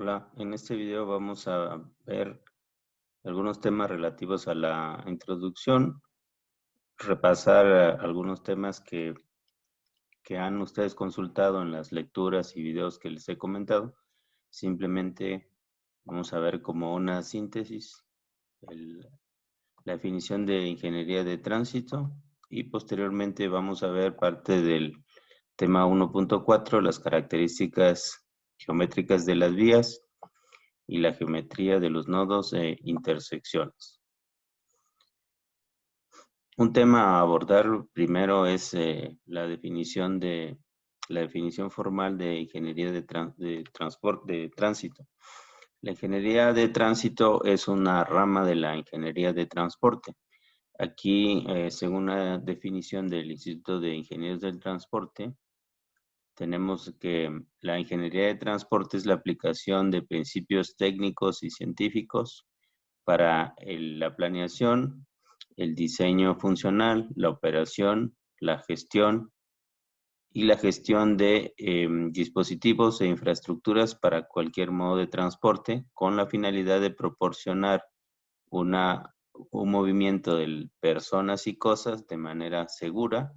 Hola, en este video vamos a ver algunos temas relativos a la introducción, repasar algunos temas que han ustedes consultado en las lecturas y videos que les he comentado. Simplemente vamos a ver como una síntesis la definición de ingeniería de tránsito y posteriormente vamos a ver parte del tema 1.4, las características geométricas de las vías y la geometría de los nodos e intersecciones. Un tema a abordar primero es la definición formal de ingeniería de transporte de tránsito. La ingeniería de tránsito es una rama de la ingeniería de transporte. Aquí, según la definición del Instituto de Ingenieros del Transporte, tenemos que la ingeniería de transporte es la aplicación de principios técnicos y científicos para la planeación, el diseño funcional, la operación, la gestión y la gestión de dispositivos e infraestructuras para cualquier modo de transporte con la finalidad de proporcionar un movimiento de personas y cosas de manera segura,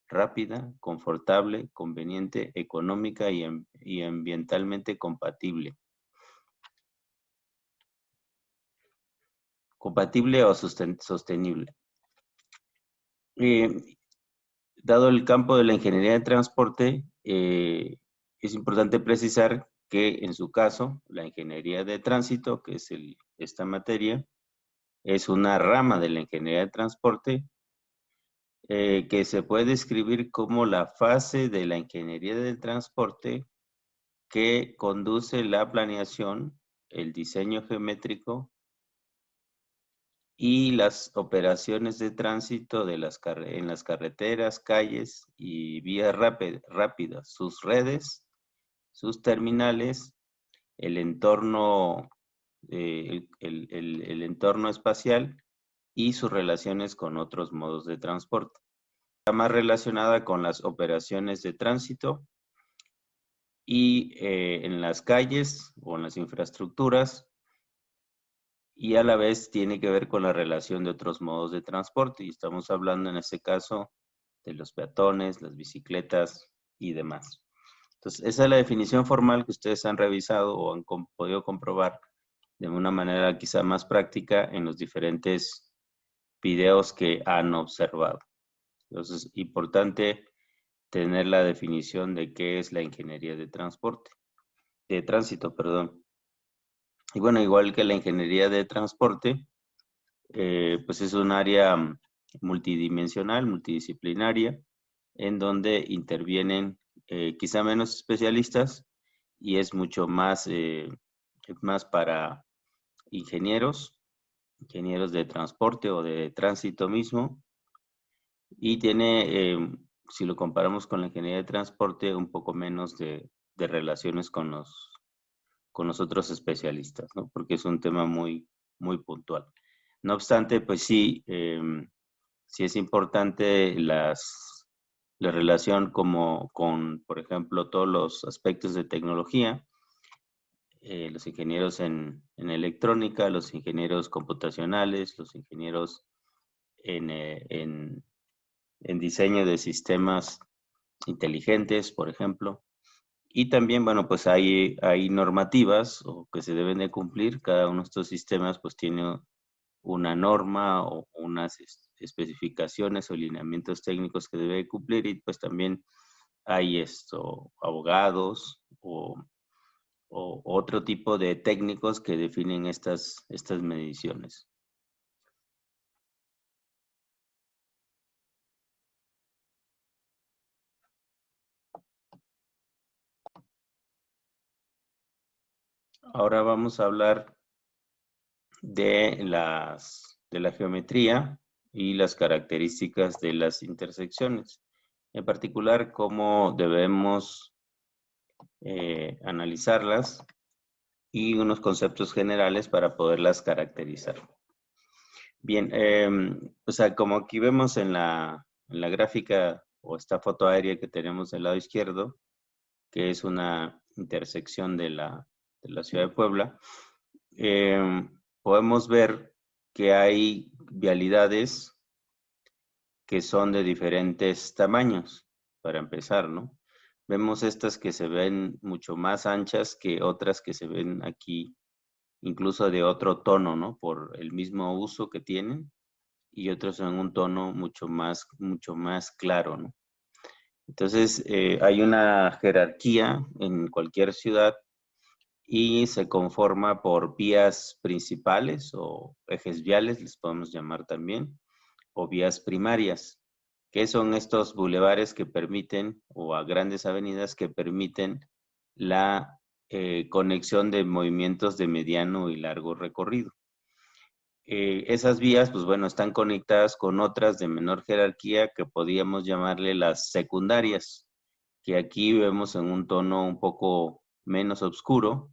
rápida, confortable, conveniente, económica y ambientalmente compatible. Compatible o sostenible. Dado el campo de la ingeniería de transporte, es importante precisar que en su caso, la ingeniería de tránsito, que es esta materia, es una rama de la ingeniería de transporte que se puede describir como la fase de la ingeniería del transporte que conduce la planeación, el diseño geométrico y las operaciones de tránsito en las carreteras, calles y vías rápidas, sus redes, sus terminales, el entorno, el entorno espacial y sus relaciones con otros modos de transporte. Está más relacionada con las operaciones de tránsito y en las calles o en las infraestructuras, y a la vez tiene que ver con la relación de otros modos de transporte, y estamos hablando en este caso de los peatones, las bicicletas y demás. Entonces, esa es la definición formal que ustedes han revisado o han podido comprobar de una manera quizá más práctica en los diferentes videos que han observado. Entonces, es importante tener la definición de qué es la ingeniería de transporte, de tránsito, perdón. Y bueno, igual que la ingeniería de transporte, pues es un área multidimensional, multidisciplinaria, en donde intervienen quizá menos especialistas y es mucho más, más para ingenieros de transporte o de tránsito mismo, y tiene, si lo comparamos con la ingeniería de transporte, un poco menos de relaciones con los otros especialistas, ¿no? Porque es un tema muy, muy puntual. No obstante, pues sí, sí es importante la relación con, por ejemplo, todos los aspectos de tecnología, los ingenieros en electrónica, los ingenieros computacionales, los ingenieros en diseño de sistemas inteligentes, por ejemplo. Y también, bueno, pues hay normativas que se deben de cumplir. Cada uno de estos sistemas pues tiene una norma o unas especificaciones o lineamientos técnicos que debe cumplir, y pues también hay abogados o otro tipo de técnicos que definen estas mediciones. Ahora vamos a hablar de la geometría y las características de las intersecciones. En particular, cómo debemos analizarlas y unos conceptos generales para poderlas caracterizar. Bien, o sea, como aquí vemos en la gráfica o esta foto aérea que tenemos del lado izquierdo, que es una intersección de la ciudad de Puebla, podemos ver que hay vialidades que son de diferentes tamaños, para empezar, ¿no? Vemos estas que se ven mucho más anchas que otras que se ven aquí, incluso de otro tono, ¿no? Por el mismo uso que tienen, y otros en un tono mucho más claro, ¿no? Entonces, hay una jerarquía en cualquier ciudad y se conforma por vías principales o ejes viales, les podemos llamar también, o vías primarias, que son estos bulevares que permiten, o a grandes avenidas que permiten la conexión de movimientos de mediano y largo recorrido. Esas vías, pues bueno, están conectadas con otras de menor jerarquía que podríamos llamarle las secundarias, que aquí vemos en un tono un poco menos oscuro,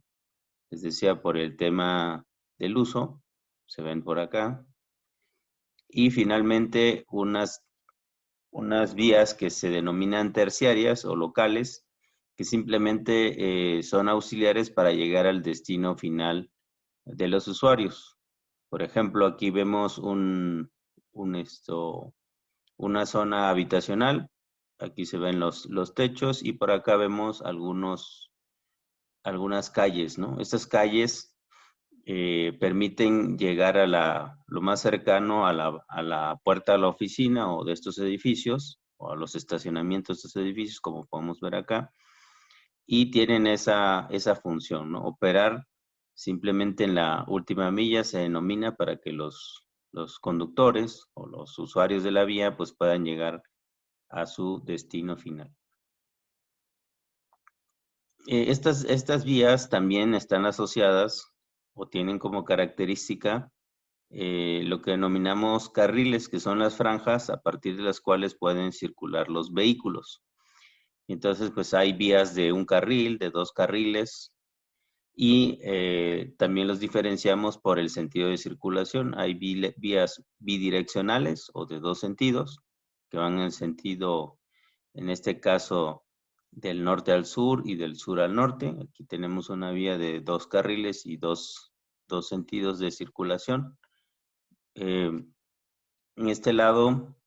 les decía, por el tema del uso, se ven por acá. Y finalmente unas vías que se denominan terciarias o locales, que simplemente son auxiliares para llegar al destino final de los usuarios. Por ejemplo, aquí vemos una zona habitacional, aquí se ven los techos y por acá vemos algunas calles, ¿no? Estas calles permiten llegar lo más cercano a la puerta de la oficina o de estos edificios, o a los estacionamientos de estos edificios, como podemos ver acá, y tienen esa función, ¿no? Operar simplemente en la última milla se denomina para que los conductores o los usuarios de la vía pues puedan llegar a su destino final. Estas vías también están asociadas o tienen como característica lo que denominamos carriles, que son las franjas a partir de las cuales pueden circular los vehículos. Entonces, pues hay vías de un carril, de 2 carriles, y también los diferenciamos por el sentido de circulación. Hay vías bidireccionales o de 2 sentidos, que van en el sentido, en este caso, del norte al sur y del sur al norte. Aquí tenemos una vía de 2 carriles y dos sentidos de circulación. En este lado,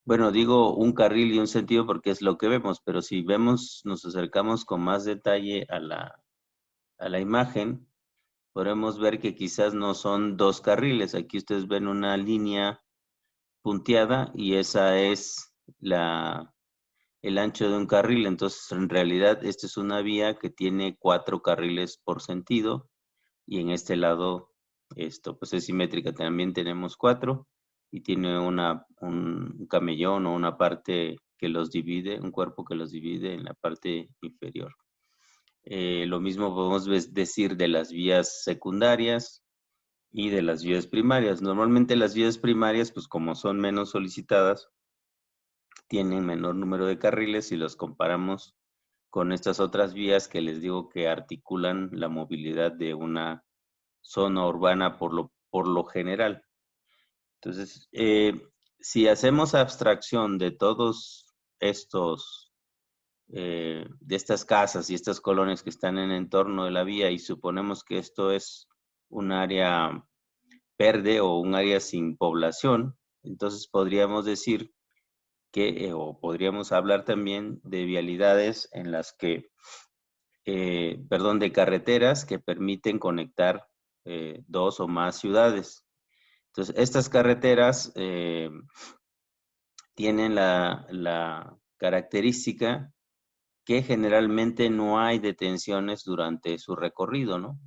bueno, digo un carril y un sentido porque es lo que vemos, pero si vemos, nos acercamos con más detalle a la imagen, podremos ver que quizás no son 2 carriles. Aquí ustedes ven una línea punteada y esa es el ancho de un carril. Entonces, en realidad, esta es una vía que tiene 4 carriles por sentido y en este lado, esto pues es simétrica. También tenemos 4 y tiene un camellón o una parte que los divide, un cuerpo que los divide en la parte inferior. Lo mismo podemos decir de las vías secundarias y de las vías primarias. Normalmente las vías primarias, pues como son menos solicitadas, tienen menor número de carriles si los comparamos con estas otras vías que les digo que articulan la movilidad de una zona urbana por lo general. Entonces, si hacemos abstracción de todos estos, de estas casas y estas colonias que están en el entorno de la vía y suponemos que esto es un área verde o un área sin población, entonces podríamos decir que, o podríamos hablar también de vialidades en las que, de carreteras que permiten conectar 2 o más ciudades. Entonces, estas carreteras tienen la característica que generalmente no hay detenciones durante su recorrido, ¿no?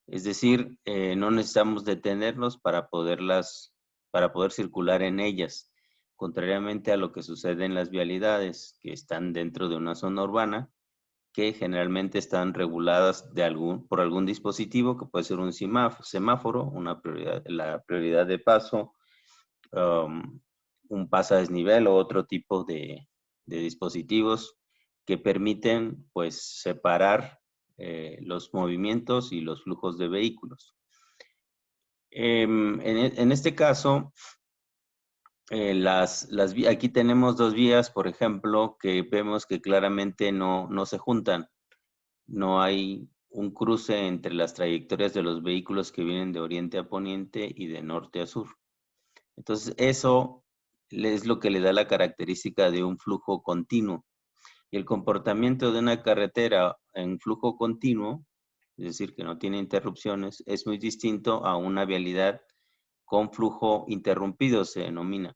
Es decir, no necesitamos detenernos para poder circular en ellas, contrariamente a lo que sucede en las vialidades que están dentro de una zona urbana, que generalmente están reguladas por algún dispositivo, que puede ser un semáforo, la prioridad de paso, un pasadesnivel o otro tipo de dispositivos que permiten pues separar los movimientos y los flujos de vehículos. En este caso, aquí tenemos 2 vías, por ejemplo, que vemos que claramente no se juntan. no hay un cruce entre las trayectorias de los vehículos que vienen de oriente a poniente y de norte a sur. Entonces, eso es lo que le da la característica de un flujo continuo. Y el comportamiento de una carretera en flujo continuo, es decir, que no tiene interrupciones, es muy distinto a una vialidad con flujo interrumpido, se denomina,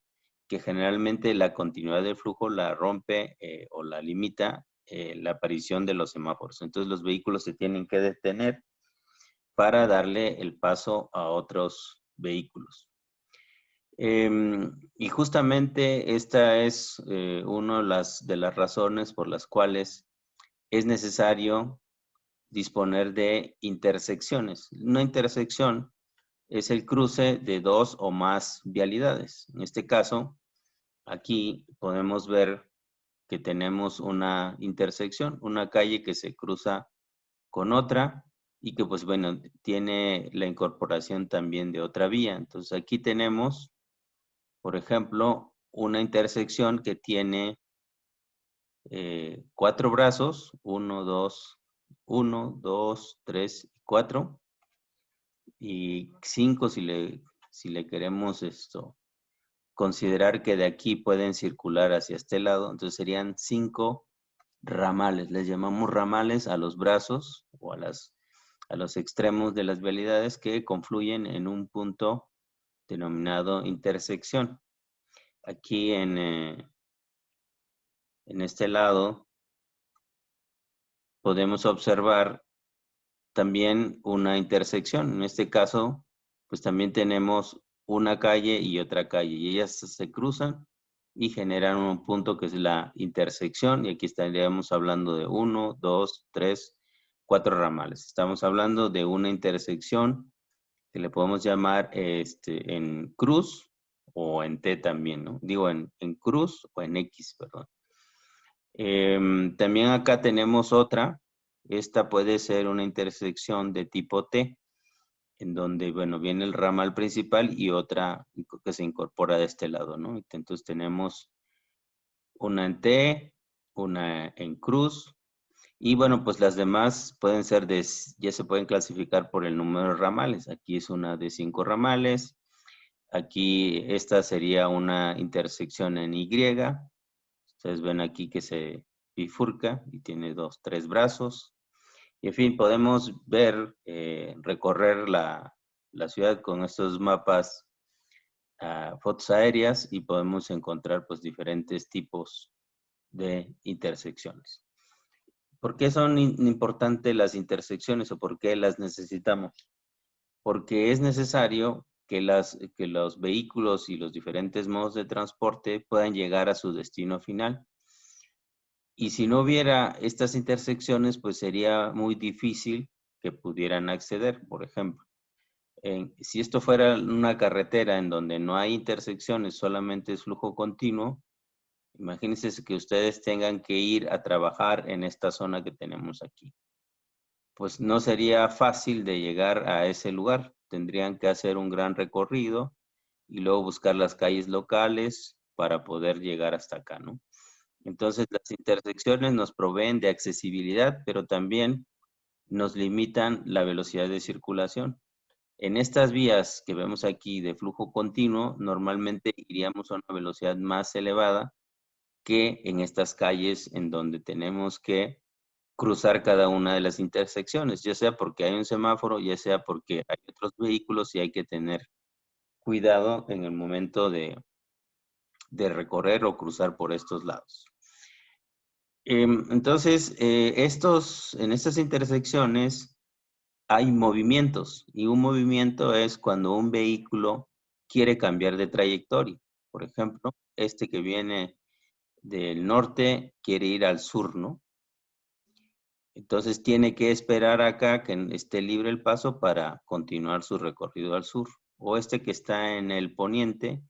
que generalmente la continuidad del flujo la rompe o la limita la aparición de los semáforos. Entonces los vehículos se tienen que detener para darle el paso a otros vehículos. Y justamente esta es una de las razones por las cuales es necesario disponer de intersecciones. Una intersección es el cruce de dos o más vialidades. En este caso, aquí podemos ver que tenemos una intersección, una calle que se cruza con otra y que pues bueno, tiene la incorporación también de otra vía. Entonces aquí tenemos, por ejemplo, una intersección que tiene 4 brazos, 1, 2, 3 y 4, y 5 si le queremos considerar que de aquí pueden circular hacia este lado, entonces serían 5 ramales. Les llamamos ramales a los brazos o a los extremos de las vialidades que confluyen en un punto denominado intersección. Aquí en este lado podemos observar también una intersección. En este caso, pues también tenemos una calle y otra calle, y ellas se cruzan y generan un punto que es la intersección, y aquí estaríamos hablando de 1, 2, 3, 4 ramales. Estamos hablando de una intersección que le podemos llamar en cruz o en T también, ¿no? Digo en cruz o en X, perdón. También acá tenemos otra. Esta puede ser una intersección de tipo T, en donde, bueno, viene el ramal principal y otra que se incorpora de este lado, ¿no? Entonces tenemos una en T, una en cruz, y bueno, pues las demás pueden ser ya se pueden clasificar por el número de ramales. Aquí es una de 5 ramales. Aquí esta sería una intersección en Y. Ustedes ven aquí que se bifurca y tiene 2, 3 brazos. Y en fin, podemos ver, recorrer la ciudad con estos mapas, fotos aéreas, y podemos encontrar pues diferentes tipos de intersecciones. ¿Por qué son importantes las intersecciones o por qué las necesitamos? Porque es necesario que los vehículos y los diferentes modos de transporte puedan llegar a su destino final. Y si no hubiera estas intersecciones, pues sería muy difícil que pudieran acceder. Por ejemplo, si esto fuera una carretera en donde no hay intersecciones, solamente es flujo continuo, imagínense que ustedes tengan que ir a trabajar en esta zona que tenemos aquí. Pues no sería fácil de llegar a ese lugar. Tendrían que hacer un gran recorrido y luego buscar las calles locales para poder llegar hasta acá, ¿no? Entonces, las intersecciones nos proveen de accesibilidad, pero también nos limitan la velocidad de circulación. En estas vías que vemos aquí de flujo continuo, normalmente iríamos a una velocidad más elevada que en estas calles en donde tenemos que cruzar cada una de las intersecciones, ya sea porque hay un semáforo, ya sea porque hay otros vehículos y hay que tener cuidado en el momento de recorrer o cruzar por estos lados. Entonces, en estas intersecciones hay movimientos, y un movimiento es cuando un vehículo quiere cambiar de trayectoria. Por ejemplo, este que viene del norte quiere ir al sur, ¿no? Entonces tiene que esperar acá que esté libre el paso para continuar su recorrido al sur. O este que está en el poniente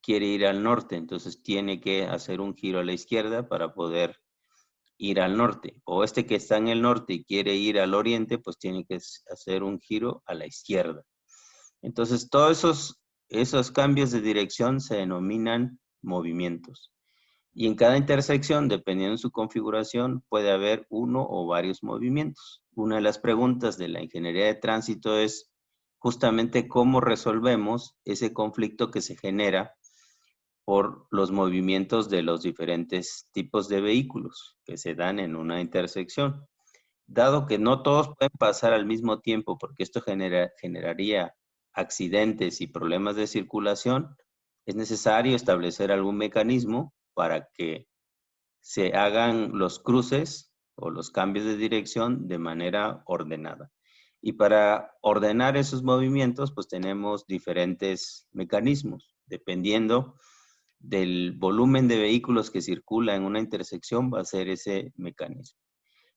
quiere ir al norte, entonces tiene que hacer un giro a la izquierda para poder ir al norte. O este que está en el norte y quiere ir al oriente, pues tiene que hacer un giro a la izquierda. Entonces, todos esos cambios de dirección se denominan movimientos. Y en cada intersección, dependiendo de su configuración, puede haber uno o varios movimientos. Una de las preguntas de la ingeniería de tránsito es justamente cómo resolvemos ese conflicto que se genera por los movimientos de los diferentes tipos de vehículos que se dan en una intersección. Dado que no todos pueden pasar al mismo tiempo, porque esto generaría accidentes y problemas de circulación, es necesario establecer algún mecanismo para que se hagan los cruces o los cambios de dirección de manera ordenada. Y para ordenar esos movimientos, pues tenemos diferentes mecanismos, dependiendo del volumen de vehículos que circula en una intersección, va a ser ese mecanismo.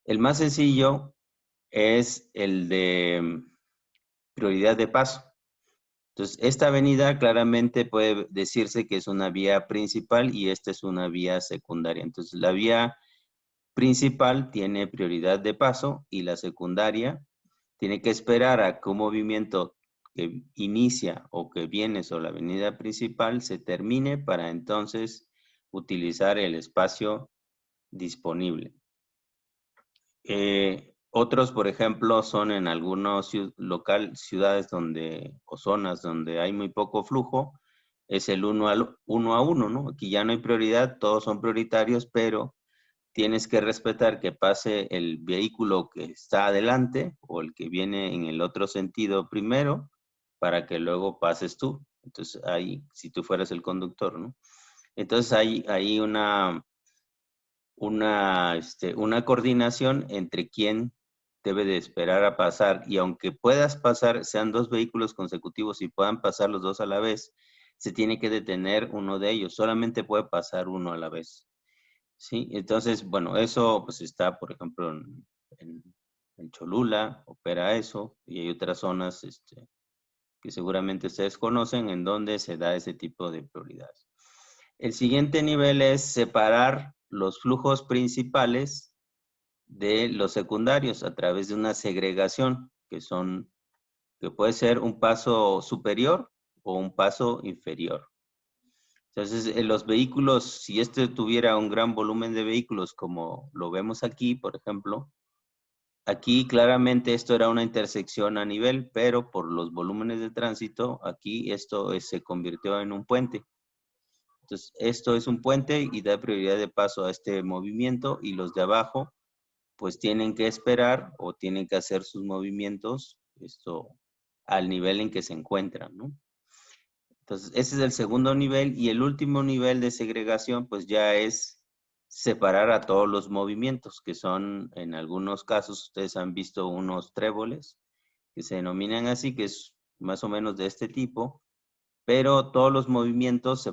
El más sencillo es el de prioridad de paso. Entonces, esta avenida claramente puede decirse que es una vía principal y esta es una vía secundaria. Entonces, la vía principal tiene prioridad de paso y la secundaria tiene que esperar a que un movimiento que inicia o que viene sobre la avenida principal se termine para entonces utilizar el espacio disponible. Otros, por ejemplo, son en algunos ciudades o zonas donde hay muy poco flujo, es el uno a uno, ¿no? Aquí ya no hay prioridad, todos son prioritarios, pero tienes que respetar que pase el vehículo que está adelante o el que viene en el otro sentido primero para que luego pases tú. Entonces, ahí, si tú fueras el conductor, ¿no? Entonces, hay una coordinación entre quién debe de esperar a pasar, y aunque puedas pasar, sean dos vehículos consecutivos y puedan pasar los dos a la vez, se tiene que detener uno de ellos, solamente puede pasar uno a la vez. ¿Sí? Entonces, bueno, eso pues está, por ejemplo, en Cholula, opera eso, y hay otras zonas que seguramente ustedes conocen en donde se da ese tipo de prioridades. El siguiente nivel es separar los flujos principales de los secundarios a través de una segregación, que puede ser un paso superior o un paso inferior. Entonces, en los vehículos, si este tuviera un gran volumen de vehículos como lo vemos aquí, por ejemplo, aquí claramente esto era una intersección a nivel, pero por los volúmenes de tránsito, aquí esto se convirtió en un puente. Entonces, esto es un puente y da prioridad de paso a este movimiento, y los de abajo pues tienen que esperar o tienen que hacer sus movimientos al nivel en que se encuentran, ¿no? Entonces, ese es el segundo nivel, y el último nivel de segregación pues ya es separar a todos los movimientos, que son, en algunos casos, ustedes han visto unos tréboles que se denominan así, que es más o menos de este tipo, pero todos los movimientos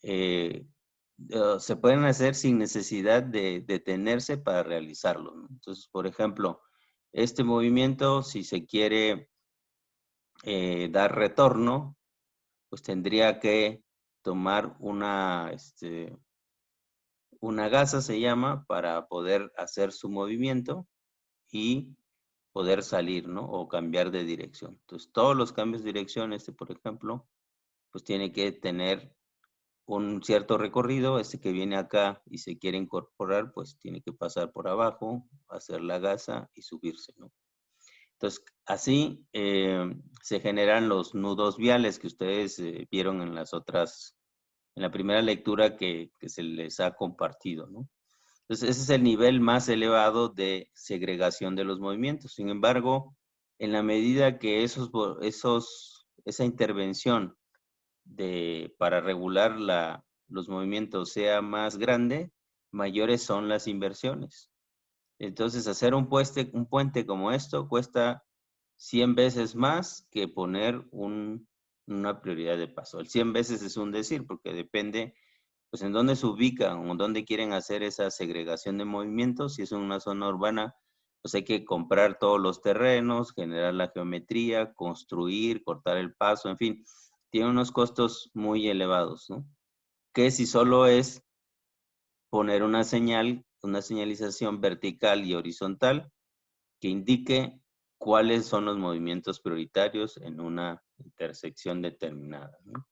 eh, se pueden hacer sin necesidad de detenerse para realizarlo, ¿no? Entonces, por ejemplo, este movimiento, si se quiere dar retorno, pues tendría que tomar una gasa, se llama, para poder hacer su movimiento y poder salir, ¿no? O cambiar de dirección. Entonces, todos los cambios de dirección, por ejemplo, pues tiene que tener un cierto recorrido. Que viene acá y se quiere incorporar, pues tiene que pasar por abajo, hacer la gasa y subirse, ¿no? Entonces, así se generan los nudos viales que ustedes vieron en la primera lectura que se les ha compartido, ¿no? Entonces, ese es el nivel más elevado de segregación de los movimientos. Sin embargo, en la medida que esa intervención para regular los movimientos sea más grande, mayores son las inversiones. Entonces, hacer un puente como esto cuesta 100 veces más que poner una prioridad de paso. El 100 veces es un decir, porque depende, pues, en dónde se ubican o dónde quieren hacer esa segregación de movimientos. Si es en una zona urbana, pues hay que comprar todos los terrenos, generar la geometría, construir, cortar el paso, en fin, tiene unos costos muy elevados, ¿no? Que si solo es poner una señalización vertical y horizontal que indique cuáles son los movimientos prioritarios en una intersección determinada, ¿no?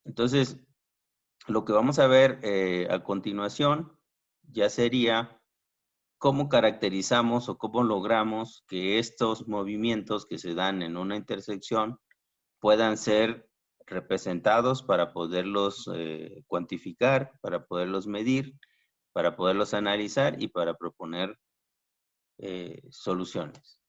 Entonces, Lo que vamos a ver a continuación ya sería cómo caracterizamos o cómo logramos que estos movimientos que se dan en una intersección puedan ser representados para poderlos cuantificar, para poderlos medir, para poderlos analizar y para proponer soluciones.